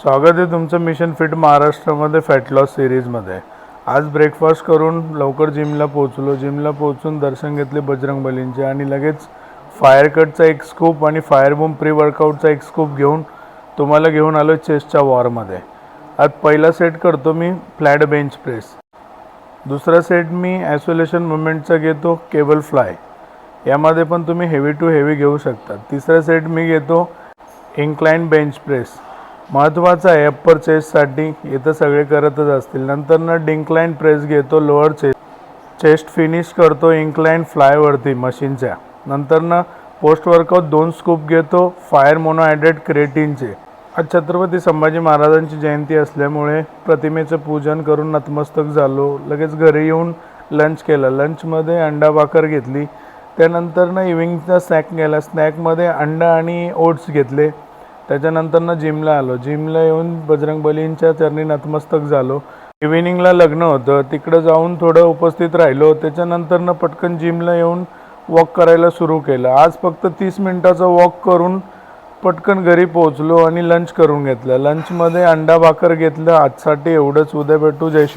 स्वागत आहे तुमचं मिशन फिट महाराष्ट्रामध्ये फॅट लॉस सिरीजमध्ये। आज ब्रेकफास्ट करून लवकर जिमला पोहोचलो। जिमला पोहोचून दर्शन घेतले बजरंगबलींचे आणि लगेच फायर कटचा एक स्कूप आणि फायर बूम प्री वर्कआउटचा एक स्कूप घेऊन तुम्हाला घेऊन आलो चेस्टच्या वॉरमध्ये। आज पहिला सेट करतो मी फ्लॅट बेंच प्रेस, दुसरा सेट मी आयसोलेशन मुवमेंटचा घेतो केबल फ्लाय, यामध्ये पण तुम्ही हेवी टू हेवी घेऊ शकता। तिसरा सेट मी घेतो इन्क्लाइन बेंच प्रेस, महत्त्वाचा आहे अप्पर चेस्टसाठी, इथं सगळे करतच असतील। नंतर डिक्लाइन प्रेस घेतो लोअर चेस्ट फिनिश करतो इन्क्लाइन फ्लायवरती मशीनच्या। नंतर पोस्ट वर्कआउट 2 स्कूप घेतो फायर मोनोहायड्रेट क्रिएटिनचे। आज छत्रपती संभाजी महाराजांची जयंती असल्यामुळे प्रतिमेचं पूजन करून नतमस्तक झालो। लगेच घरी येऊन लंच केलं। लंचमध्ये अंडा भाकर घेतली। त्यानंतर इव्हिनिंगचा स्नॅक केला। स्नॅकमध्ये अंडा आणि ओट्स घेतले। त्याच्यानंतर जिमला आलो। जिमला येऊन बजरंगबलींच्या चरणी नतमस्तक झालो। इव्हिनिंगला लग्न होतं, तिकडं जाऊन थोडं उपस्थित राहिलो। त्याच्यानंतर पटकन जिमला येऊन वॉक करायला सुरू केलं। आज फक्त 30 मिनिटाचा वॉक करून पटकन घरी पोहोचलो आणि लंच करून घेतलं। लंचमध्ये अंडा भाकर घेतलं। आजसाठी एवढंच। उद्या भेटू। जय श्री